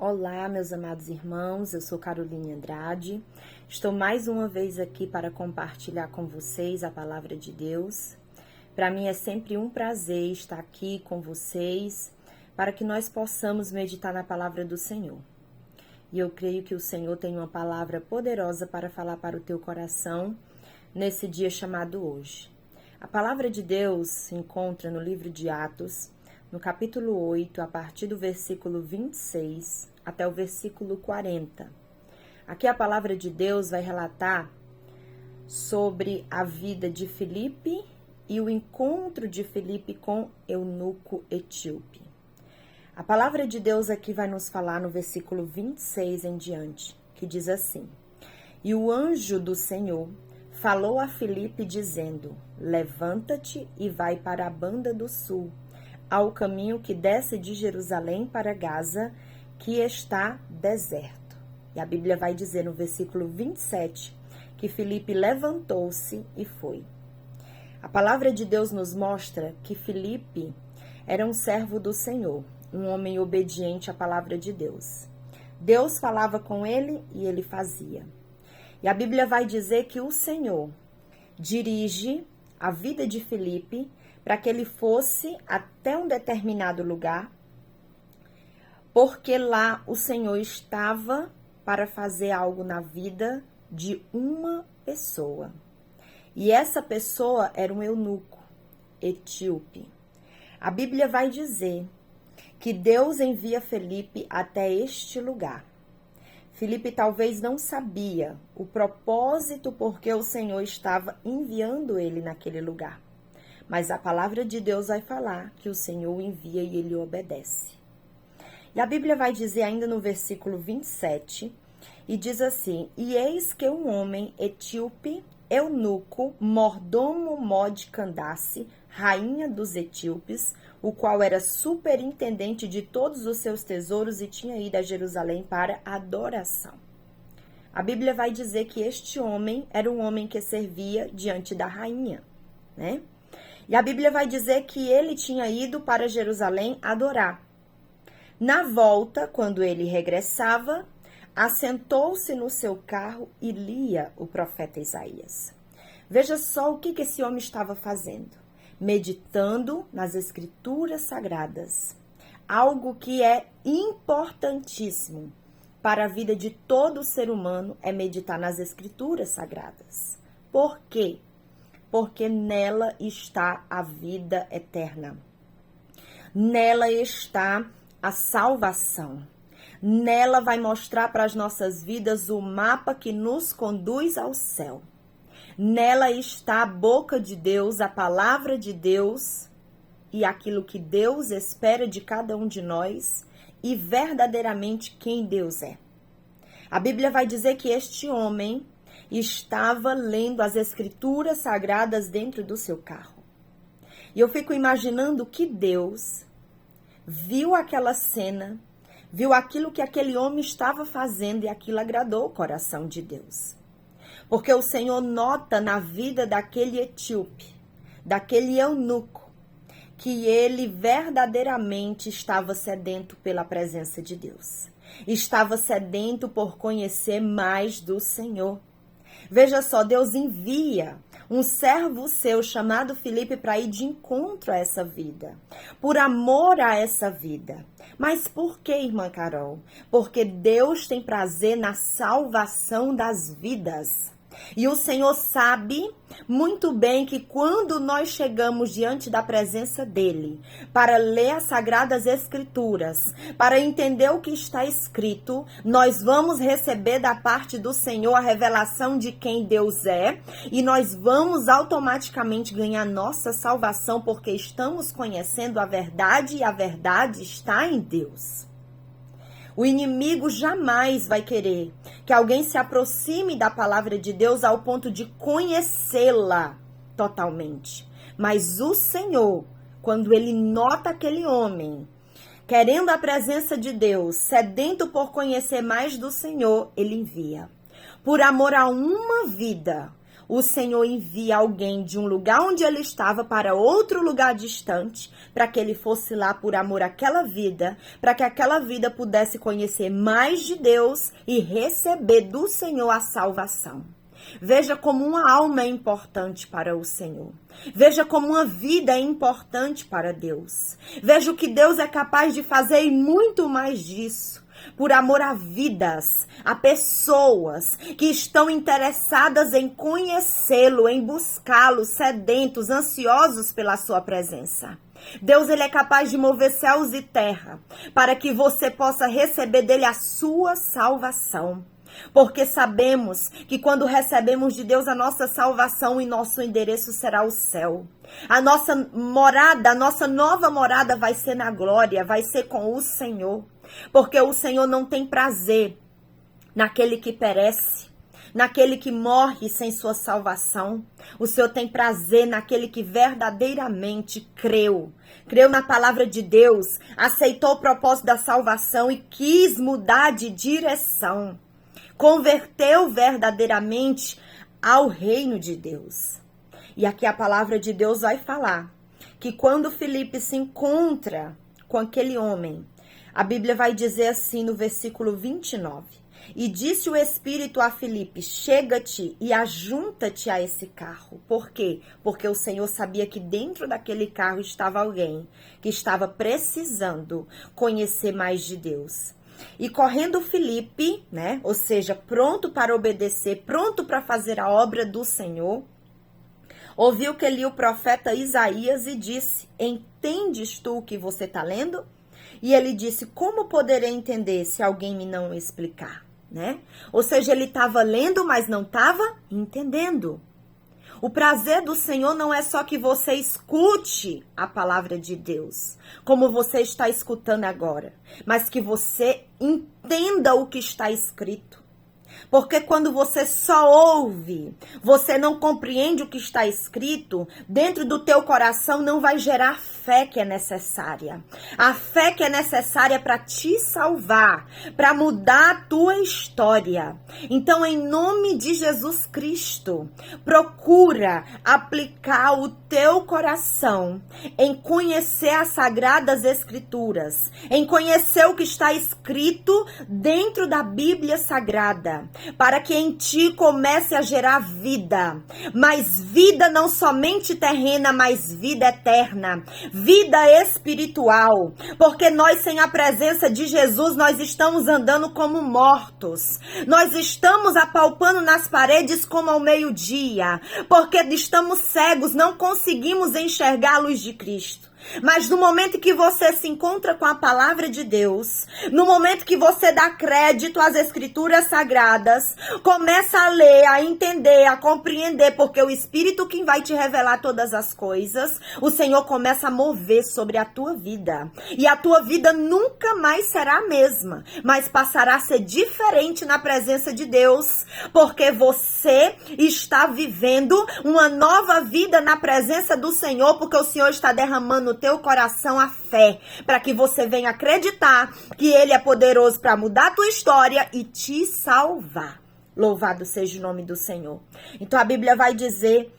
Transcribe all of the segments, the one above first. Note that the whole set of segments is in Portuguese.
Olá, meus amados irmãos, eu sou Caroline Andrade. Estou mais uma vez aqui para compartilhar com vocês a palavra de Deus. Para mim é sempre um prazer estar aqui com vocês para que nós possamos meditar na palavra do Senhor. E eu creio que o Senhor tem uma palavra poderosa para falar para o teu coração nesse dia chamado hoje. A palavra de Deus se encontra no livro de Atos, no capítulo 8, a partir do versículo 26 até o versículo 40. Aqui a palavra de Deus vai relatar sobre a vida de Filipe e o encontro de Filipe com eunuco etíope. A palavra de Deus aqui vai nos falar no versículo 26 em diante, que diz assim: E o anjo do Senhor falou a Filipe dizendo: Levanta-te e vai para a banda do sul, ao caminho que desce de Jerusalém para Gaza, que está deserto. E a Bíblia vai dizer no versículo 27 que Filipe levantou-se e foi. A palavra de Deus nos mostra que Filipe era um servo do Senhor, um homem obediente à palavra de Deus. Deus falava com ele e ele fazia. E a Bíblia vai dizer que o Senhor dirige a vida de Filipe para que ele fosse até um determinado lugar, porque lá o Senhor estava para fazer algo na vida de uma pessoa. E essa pessoa era um eunuco etíope. A Bíblia vai dizer que Deus envia Filipe até este lugar. Filipe talvez não sabia o propósito porque o Senhor estava enviando ele naquele lugar. Mas a palavra de Deus vai falar que o Senhor o envia e ele obedece. E a Bíblia vai dizer ainda no versículo 27, e diz assim: E eis que um homem etíope, eunuco, mordomo de Candace, rainha dos etíopes, o qual era superintendente de todos os seus tesouros e tinha ido a Jerusalém para adoração. A Bíblia vai dizer que este homem era um homem que servia diante da rainha, né? E a Bíblia vai dizer que ele tinha ido para Jerusalém adorar. Na volta, quando ele regressava, assentou-se no seu carro e lia o profeta Isaías. Veja só o que esse homem estava fazendo. Meditando nas escrituras sagradas. Algo que é importantíssimo para a vida de todo ser humano é meditar nas escrituras sagradas. Por quê? Porque nela está a vida eterna. Nela está a salvação. Nela vai mostrar para as nossas vidas o mapa que nos conduz ao céu. Nela está a boca de Deus, a palavra de Deus e aquilo que Deus espera de cada um de nós e verdadeiramente quem Deus é. A Bíblia vai dizer que este homem estava lendo as escrituras sagradas dentro do seu carro. E eu fico imaginando que Deus viu aquela cena, viu aquilo que aquele homem estava fazendo e aquilo agradou o coração de Deus. Porque o Senhor nota na vida daquele etíope, daquele eunuco, que ele verdadeiramente estava sedento pela presença de Deus. Estava sedento por conhecer mais do Senhor. Veja só, Deus envia um servo seu chamado Filipe para ir de encontro a essa vida, por amor a essa vida. Mas por que, irmã Carol? Porque Deus tem prazer na salvação das vidas. E o Senhor sabe muito bem que quando nós chegamos diante da presença dele, para ler as Sagradas Escrituras, para entender o que está escrito, nós vamos receber da parte do Senhor a revelação de quem Deus é, e nós vamos automaticamente ganhar nossa salvação, porque estamos conhecendo a verdade e a verdade está em Deus. O inimigo jamais vai querer que alguém se aproxime da palavra de Deus ao ponto de conhecê-la totalmente. Mas o Senhor, quando ele nota aquele homem querendo a presença de Deus, sedento por conhecer mais do Senhor, ele envia. Por amor a uma vida, o Senhor envia alguém de um lugar onde ele estava para outro lugar distante, para que ele fosse lá por amor àquela vida, para que aquela vida pudesse conhecer mais de Deus e receber do Senhor a salvação. Veja como uma alma é importante para o Senhor. Veja como uma vida é importante para Deus. Veja o que Deus é capaz de fazer e muito mais disso. Por amor a vidas, a pessoas que estão interessadas em conhecê-lo, em buscá-lo, sedentos, ansiosos pela sua presença. Deus, ele é capaz de mover céus e terra para que você possa receber dele a sua salvação. Porque sabemos que quando recebemos de Deus a nossa salvação, e nosso endereço será o céu. A nossa morada, a nossa nova morada vai ser na glória, vai ser com o Senhor. Porque o Senhor não tem prazer naquele que perece, naquele que morre sem sua salvação. O Senhor tem prazer naquele que verdadeiramente creu na palavra de Deus, aceitou o propósito da salvação e quis mudar de direção. Converteu verdadeiramente ao reino de Deus. E aqui a palavra de Deus vai falar que quando Filipe se encontra com aquele homem, a Bíblia vai dizer assim no versículo 29. E disse o Espírito a Filipe, chega-te e ajunta-te a esse carro. Por quê? Porque o Senhor sabia que dentro daquele carro estava alguém que estava precisando conhecer mais de Deus. E correndo Filipe, né, ou seja, pronto para obedecer, pronto para fazer a obra do Senhor, ouviu que lia o profeta Isaías e disse, entendes tu o que você está lendo? E ele disse, como poderei entender se alguém me não explicar? Né? Ou seja, ele estava lendo, mas não estava entendendo. O prazer do Senhor não é só que você escute a palavra de Deus, como você está escutando agora, mas que você entenda o que está escrito. Porque quando você só ouve, você não compreende o que está escrito, dentro do teu coração não vai gerar fé que é necessária. A fé que é necessária para te salvar, para mudar a tua história. Então, em nome de Jesus Cristo, procura aplicar o teu coração em conhecer as Sagradas Escrituras, em conhecer o que está escrito dentro da Bíblia Sagrada, para que em ti comece a gerar vida, mas vida não somente terrena, mas vida eterna, vida espiritual, porque nós sem a presença de Jesus, nós estamos andando como mortos, nós estamos apalpando nas paredes como ao meio-dia, porque estamos cegos, não conseguimos enxergar a luz de Cristo. Mas no momento que você se encontra com a palavra de Deus, no momento que você dá crédito às escrituras sagradas, começa a ler, a entender, a compreender, porque o Espírito que vai te revelar todas as coisas, o Senhor começa a mover sobre a tua vida. E a tua vida nunca mais será a mesma, mas passará a ser diferente na presença de Deus, porque você está vivendo uma nova vida na presença do Senhor, porque o Senhor está derramando no teu coração a fé, para que você venha acreditar que Ele é poderoso para mudar a tua história e te salvar. Louvado seja o nome do Senhor. Então a Bíblia vai dizer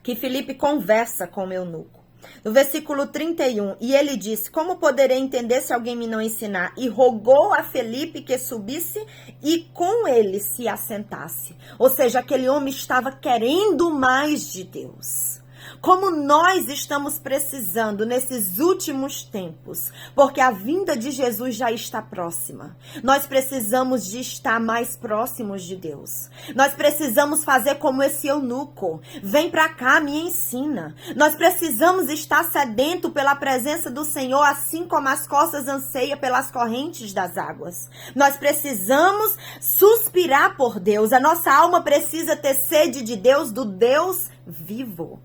que Filipe conversa com o eunuco. No versículo 31, e ele disse, como poderei entender se alguém me não ensinar? E rogou a Filipe que subisse e com ele se assentasse. Ou seja, aquele homem estava querendo mais de Deus. Como nós estamos precisando nesses últimos tempos, porque a vinda de Jesus já está próxima. Nós precisamos de estar mais próximos de Deus. Nós precisamos fazer como esse eunuco. Vem pra cá, me ensina. Nós precisamos estar sedento pela presença do Senhor, assim como as costas anseiam pelas correntes das águas. Nós precisamos suspirar por Deus. A nossa alma precisa ter sede de Deus, do Deus vivo.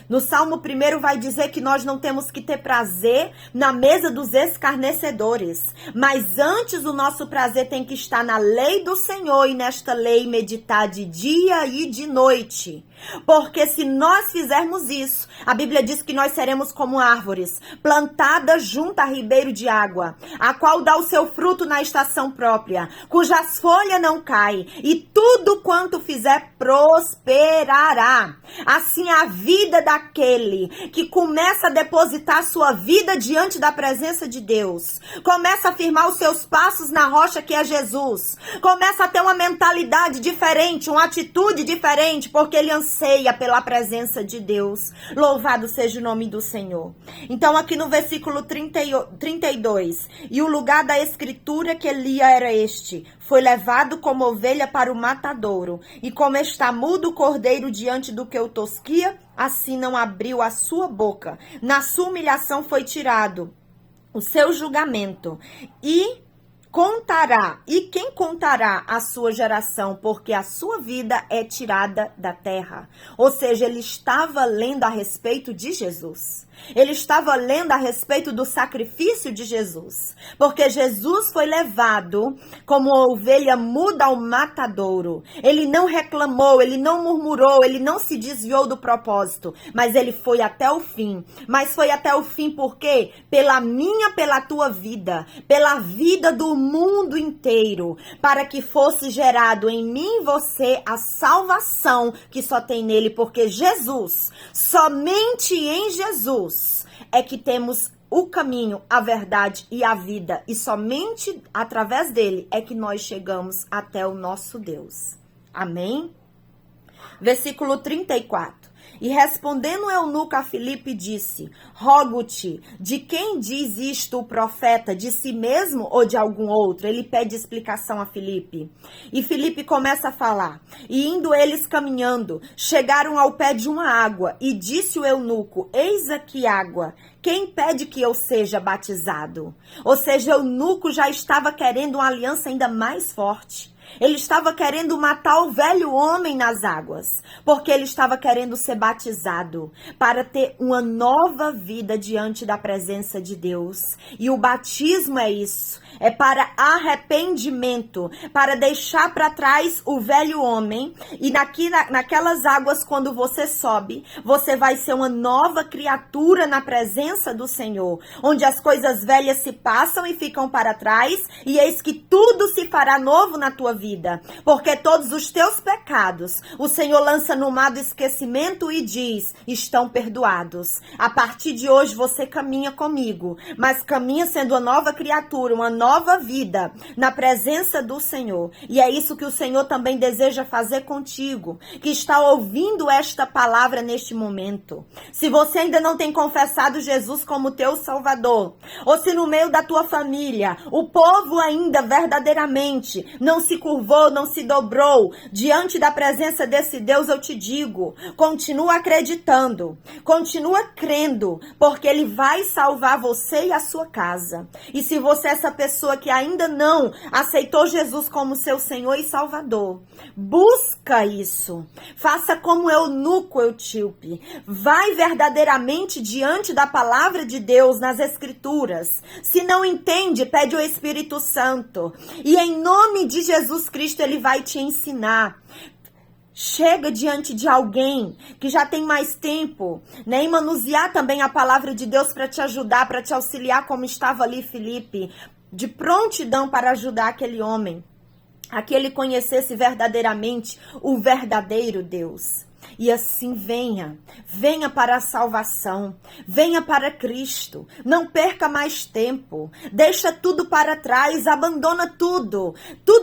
No Salmo 1 vai dizer que nós não temos que ter prazer na mesa dos escarnecedores. Mas antes o nosso prazer tem que estar na lei do Senhor e nesta lei meditar de dia e de noite. Porque se nós fizermos isso, a Bíblia diz que nós seremos como árvores, plantadas junto a ribeiro de água, a qual dá o seu fruto na estação própria, cujas folhas não caem, e tudo quanto fizer prosperará. Assim a vida daquele que começa a depositar sua vida diante da presença de Deus, começa a firmar os seus passos na rocha que é Jesus, começa a ter uma mentalidade diferente, uma atitude diferente, porque ele anseia pela presença de Deus. Louvado seja o nome do Senhor. Então aqui no versículo 32, e o lugar da escritura que ele lia era este: foi levado como ovelha para o matadouro, e como está mudo o cordeiro diante do que o tosquia, assim não abriu a sua boca. Na sua humilhação foi tirado o seu julgamento, e quem contará a sua geração, porque a sua vida é tirada da terra. Ou seja, ele estava lendo a respeito de Jesus. Ele estava lendo a respeito do sacrifício de Jesus, porque Jesus foi levado como ovelha muda ao matadouro. Ele não reclamou, ele não murmurou, ele não se desviou do propósito, mas ele foi até o fim. Mas foi até o fim por quê? Pela minha, pela tua vida, pela vida do mundo inteiro, para que fosse gerado em mim e você a salvação que só tem nele, porque Jesus, somente em Jesus, é que temos o caminho, a verdade e a vida, e somente através dele é que nós chegamos até o nosso Deus. Amém? Versículo 34. E respondendo o eunuco a Filipe, disse: rogo-te, de quem diz isto o profeta? De si mesmo ou de algum outro? Ele pede explicação a Filipe. E Filipe começa a falar. E indo eles caminhando, chegaram ao pé de uma água. E disse o eunuco: eis aqui água. Quem pede que eu seja batizado? Ou seja, o eunuco já estava querendo uma aliança ainda mais forte. Ele estava querendo matar o velho homem nas águas, porque ele estava querendo ser batizado para ter uma nova vida diante da presença de Deus. E o batismo é isso, é para arrependimento, para deixar para trás o velho homem. E naquelas águas, quando você sobe, você vai ser uma nova criatura na presença do Senhor, onde as coisas velhas se passam e ficam para trás, e eis que tudo se fará novo na tua vida, porque todos os teus pecados o Senhor lança no mar do esquecimento e diz: estão perdoados. A partir de hoje você caminha comigo, mas caminha sendo uma nova criatura, uma nova vida na presença do Senhor. E é isso que o Senhor também deseja fazer contigo, que está ouvindo esta palavra neste momento. Se você ainda não tem confessado Jesus como teu Salvador, ou se no meio da tua família o povo ainda verdadeiramente não se curvou, não se dobrou diante da presença desse Deus, eu te digo, continua acreditando, continua crendo, porque Ele vai salvar você e a sua casa. E se você é essa pessoa que ainda não aceitou Jesus como seu Senhor e Salvador, busca isso. Faça como eunuco, etíope. Vai verdadeiramente diante da palavra de Deus nas Escrituras. Se não entende, pede ao Espírito Santo. E em nome de Jesus Cristo, Ele vai te ensinar. Chega diante de alguém que já tem mais tempo, né? E manusear também a palavra de Deus para te ajudar, para te auxiliar, como estava ali Filipe, de prontidão para ajudar aquele homem, a que ele conhecesse verdadeiramente o verdadeiro Deus. E assim venha para a salvação, venha para Cristo, não perca mais tempo, deixa tudo para trás, abandona tudo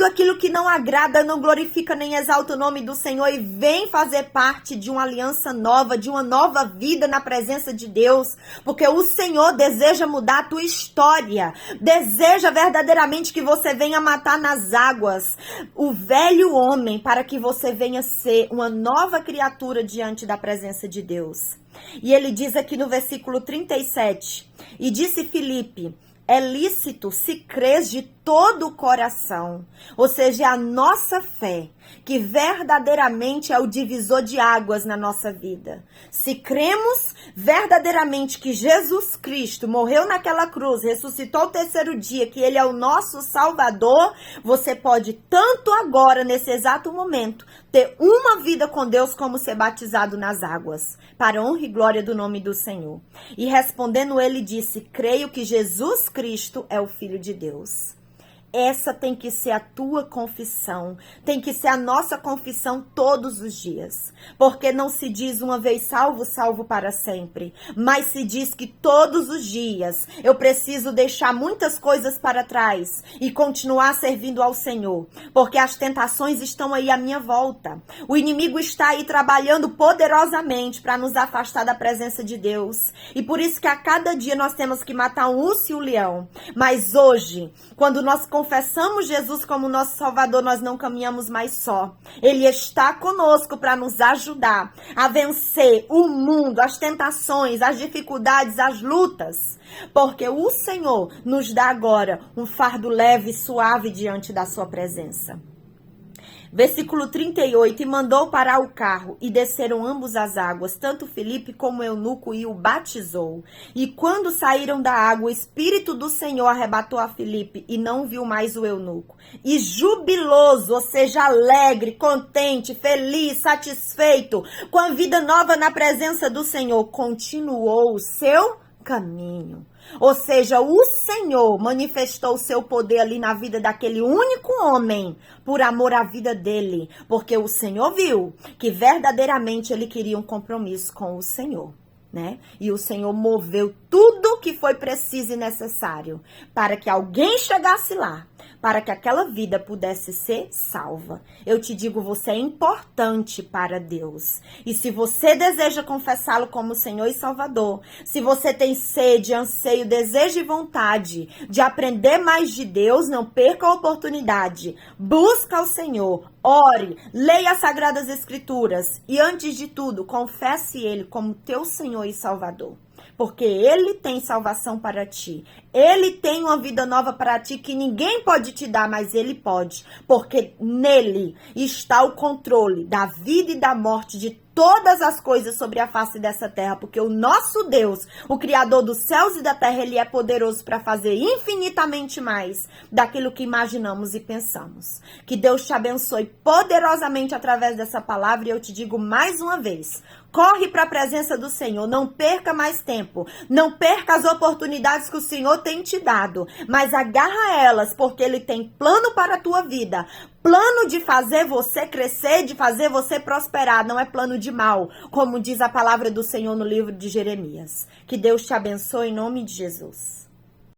aquilo que não agrada, não glorifica nem exalta o nome do Senhor e vem fazer parte de uma aliança nova, de uma nova vida na presença de Deus, porque o Senhor deseja mudar a tua história, deseja verdadeiramente que você venha matar nas águas o velho homem, para que você venha ser uma nova criatura diante da presença de Deus. E ele diz aqui no versículo 37, e disse Filipe: é lícito se crês de todo o coração, ou seja, a nossa fé, que verdadeiramente é o divisor de águas na nossa vida. Se cremos verdadeiramente que Jesus Cristo morreu naquela cruz, ressuscitou o terceiro dia, que Ele é o nosso Salvador, você pode tanto agora, nesse exato momento, ter uma vida com Deus como ser batizado nas águas, para honra e glória do nome do Senhor. E respondendo ele disse, creio que Jesus Cristo é o Filho de Deus. Essa tem que ser a tua confissão, tem que ser a nossa confissão todos os dias. Porque não se diz uma vez salvo, salvo para sempre. Mas se diz que todos os dias eu preciso deixar muitas coisas para trás e continuar servindo ao Senhor. Porque as tentações estão aí à minha volta. O inimigo está aí trabalhando poderosamente para nos afastar da presença de Deus. E por isso que a cada dia nós temos que matar um urso e um leão. Mas hoje, quando nós confessamos Jesus como nosso Salvador, nós não caminhamos mais só. Ele está conosco para nos ajudar a vencer o mundo, as tentações, as dificuldades, as lutas. Porque o Senhor nos dá agora um fardo leve e suave diante da sua presença. Versículo 38, e mandou parar o carro, e desceram ambos as águas, tanto Filipe como o eunuco, e o batizou. E quando saíram da água, o Espírito do Senhor arrebatou a Filipe, e não viu mais o eunuco. E jubiloso, ou seja, alegre, contente, feliz, satisfeito, com a vida nova na presença do Senhor, continuou o seu caminho. Ou seja, o Senhor manifestou o seu poder ali na vida daquele único homem, por amor à vida dele, porque o Senhor viu que verdadeiramente ele queria um compromisso com o Senhor, né? E o Senhor moveu tudo que foi preciso e necessário para que alguém chegasse lá, para que aquela vida pudesse ser salva. Eu te digo, você é importante para Deus. E se você deseja confessá-lo como Senhor e Salvador, se você tem sede, anseio, desejo e vontade de aprender mais de Deus, não perca a oportunidade. Busca o Senhor, ore, leia as Sagradas Escrituras e, antes de tudo, confesse Ele como teu Senhor e Salvador. Porque Ele tem salvação para ti. Ele tem uma vida nova para ti que ninguém pode te dar, mas Ele pode. Porque nele está o controle da vida e da morte de todas as coisas sobre a face dessa terra, porque o nosso Deus, o Criador dos céus e da terra, Ele é poderoso para fazer infinitamente mais daquilo que imaginamos e pensamos. Que Deus te abençoe poderosamente através dessa palavra, e eu te digo mais uma vez, corre para a presença do Senhor, não perca mais tempo, não perca as oportunidades que o Senhor tem te dado, mas agarra elas, porque Ele tem plano para a tua vida, plano de fazer você crescer, de fazer você prosperar, não é plano de mal, como diz a palavra do Senhor no livro de Jeremias. Que Deus te abençoe em nome de Jesus.